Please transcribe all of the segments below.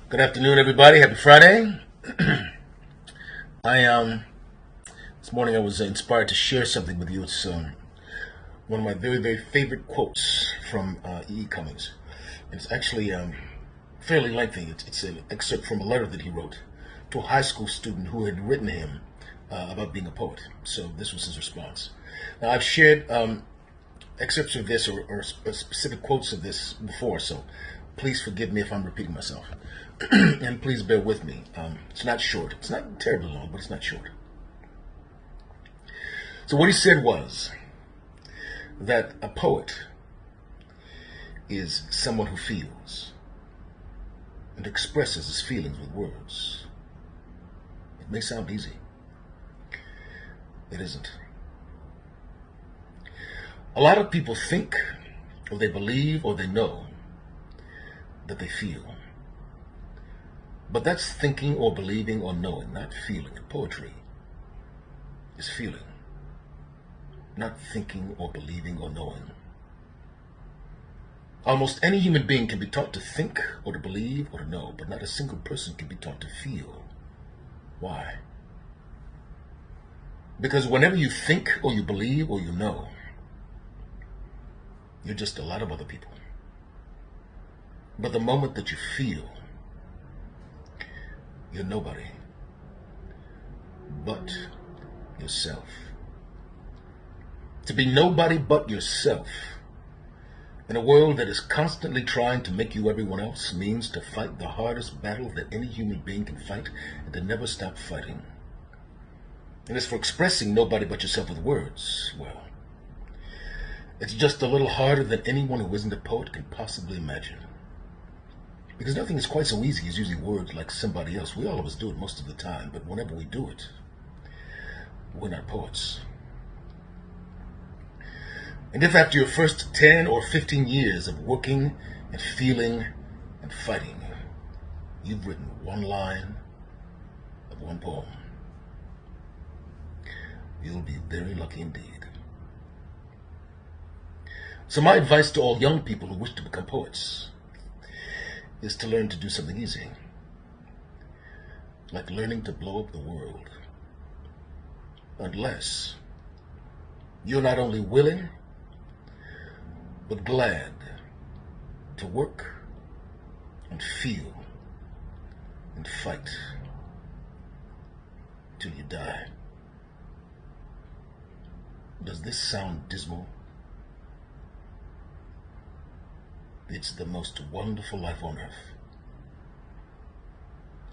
Good afternoon, everybody. Happy Friday. This morning I was inspired to share something with you. It's one of my very, very favorite quotes from E. Cummings. It's actually fairly lengthy. It's an excerpt from a letter that he wrote to a high school student who had written him about being a poet. So this was his response. Now, I've shared excerpts of this or specific quotes of this before, so please forgive me if I'm repeating myself. And please bear with me. It's not short. It's not terribly long, but it's not short. So what he said was that a poet is someone who feels and expresses his feelings with words. It may sound easy. It isn't. A lot of people think, or they believe, or they know that they feel. But that's thinking or believing or knowing, not feeling. And poetry is feeling, not thinking or believing or knowing. Almost any human being can be taught to think or to believe or to know, but not a single person can be taught to feel. Why? Because whenever you think or you believe or you know, you're just a lot of other people. But the moment that you feel, you're nobody but yourself. To be nobody but yourself in a world that is constantly trying to make you everyone else means to fight the hardest battle that any human being can fight and to never stop fighting. And as for expressing nobody but yourself with words, well, it's just a little harder than anyone who isn't a poet can possibly imagine. Because nothing is quite so easy as using words like somebody else. We all of us do it most of the time, but whenever we do it, we're not poets. And if after your first 10 or 15 years of working and feeling and fighting, you've written one line of one poem, you'll be very lucky indeed. So my advice to all young people who wish to become poets is to learn to do something easy, like learning to blow up the world, unless you're not only willing, but glad to work and feel and fight till you die. Does this sound dismal? It's the most wonderful life on earth.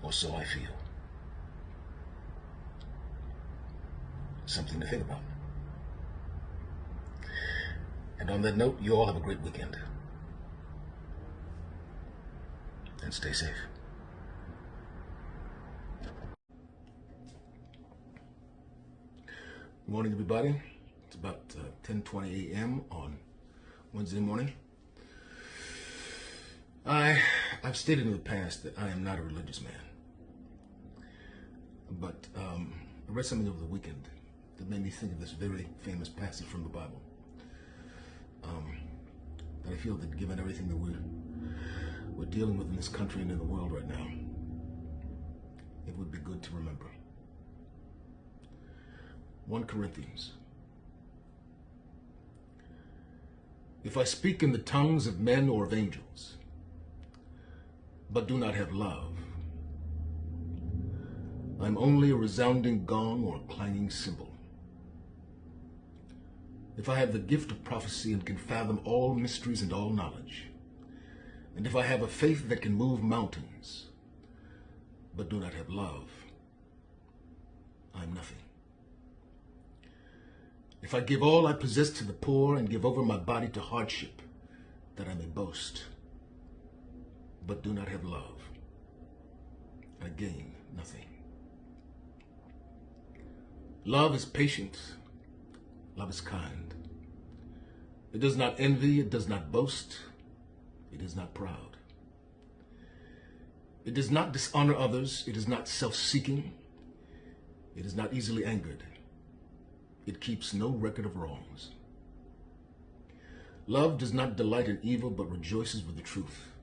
Or so I feel. Something to think about. And on that note, you all have a great weekend. And stay safe. Good morning, everybody. It's about 10:20 a.m. on Wednesday morning. I've stated in the past that I am not a religious man, but I read something over the weekend that made me think of this very famous passage from the Bible. That I feel that given everything that we're dealing with in this country and in the world right now, it would be good to remember. 1 Corinthians. If I speak in the tongues of men or of angels, but do not have love, I'm only a resounding gong or a clanging cymbal. If I have the gift of prophecy and can fathom all mysteries and all knowledge, and if I have a faith that can move mountains, but do not have love, I'm nothing. If I give all I possess to the poor and give over my body to hardship, that I may boast, but do not have love, I gain nothing. Love is patient. Love is kind. It does not envy. It does not boast. It is not proud. It does not dishonor others. It is not self-seeking. It is not easily angered. It keeps no record of wrongs. Love does not delight in evil, but rejoices with the truth.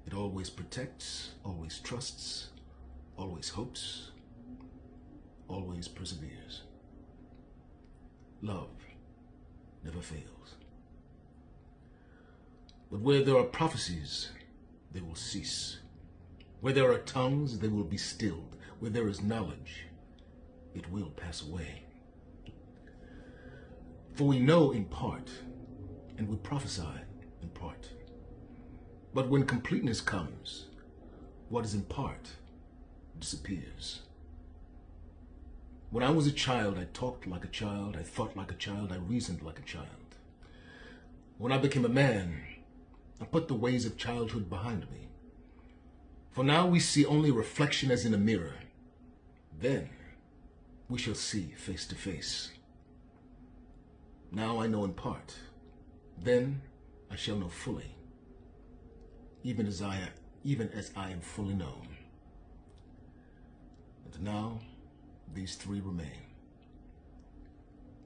It always protects, always trusts, always hopes, always perseveres. Love never fails. But where there are prophecies, they will cease. Where there are tongues, they will be stilled. Where there is knowledge, it will pass away. For we know in part, and we prophesy in part. But when completeness comes, what is in part disappears. When I was a child, I talked like a child, I thought like a child, I reasoned like a child. When I became a man, I put the ways of childhood behind me. For now we see only reflection as in a mirror. Then we shall see face to face. Now I know in part. Then I shall know fully, even as I am fully known. And now these three remain: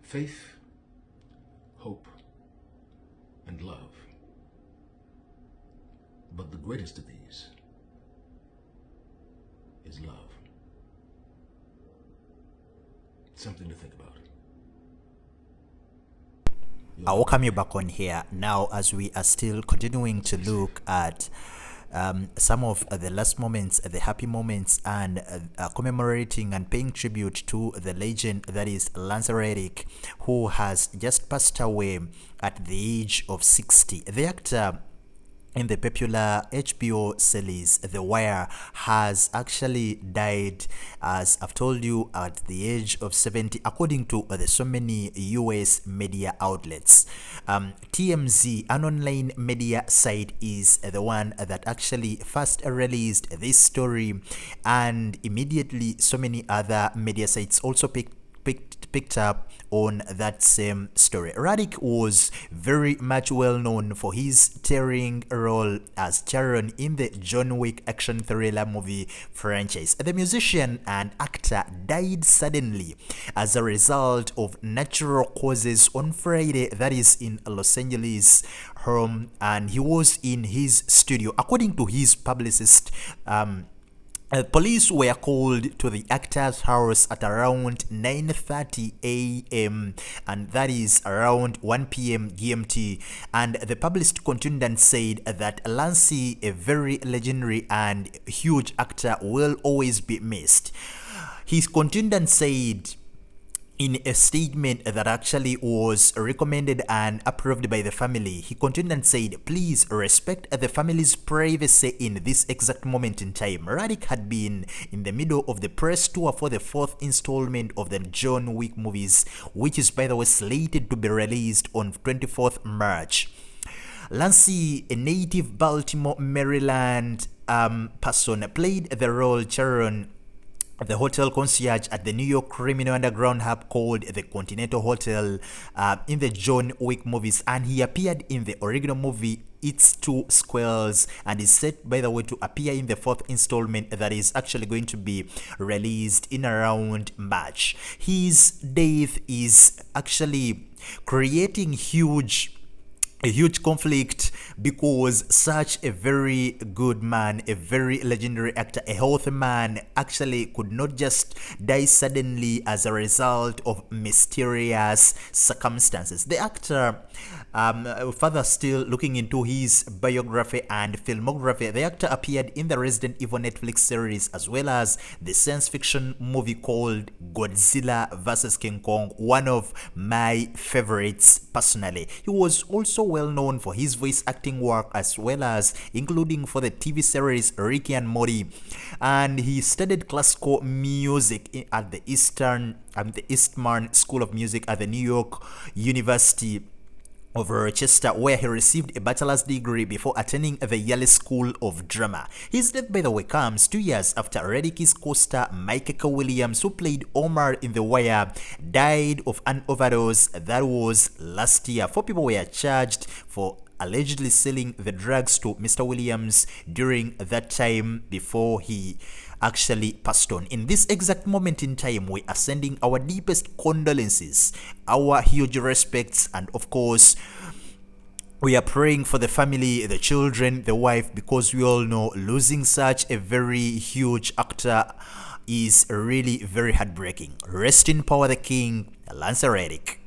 faith, hope, and love. But the greatest of these is love. Something to think about. I welcome you back on here now, as we are still continuing to look at some of the last moments, the happy moments, and commemorating and paying tribute to the legend that is Lance Reddick, who has just passed away at the age of 60. The actor in the popular HBO series The Wire has actually died, as I've told you, at the age of 70, according to so many US media outlets. TMZ, an online media site, is the one that actually first released this story, and immediately so many other media sites also picked up on that same story. Reddick was very much well known for his starring role as Charon in the John Wick action thriller movie franchise. The musician and actor died suddenly as a result of natural causes on Friday, that is in Los Angeles home, and he was in his studio. According to his publicist, police were called to the actor's house at around 9:30 a.m. and that is around 1 p.m. GMT, and the publicist continued and said that Lance, a very legendary and huge actor, will always be missed. He continued and said in a statement that actually was recommended and approved by the family, he continued and said, "Please respect the family's privacy in this exact moment in time." Reddick had been in the middle of the press tour for the fourth installment of the John Wick movies, which is, by the way, slated to be released on 24th March. Lance, a native Baltimore, Maryland person, played the role Charon, the hotel concierge at the New York criminal underground hub called the Continental Hotel in the John Wick movies, and he appeared in the original movie It's Two Squares, and is set, by the way, to appear in the fourth installment that is actually going to be released in around March. His death is actually creating a huge conflict, because such a very good man, a very legendary actor, a healthy man, actually could not just die suddenly as a result of mysterious circumstances. The actor, further still looking into his biography and filmography, the actor appeared in the Resident Evil Netflix series, as well as the science fiction movie called Godzilla vs. King Kong, one of my favorites personally. He was also well known for his voice acting work, as well as including for the TV series Rick and Morty, and he studied classical music at the Eastman School of Music at the New York University of Rochester, where he received a bachelor's degree before attending the Yale School of Drama. His death, by the way, comes 2 years after Reddick's co-star Michael Williams, who played Omar in The Wire, died of an overdose. That was last year. 4 people were charged for allegedly selling the drugs to Mr. Williams during that time before he actually passed on. In this exact moment in time, we are sending our deepest condolences, our huge respects, and of course We are praying for the family, the children, the wife, because we all know losing such a very huge actor is really very heartbreaking. Rest in power, the king, Reddick.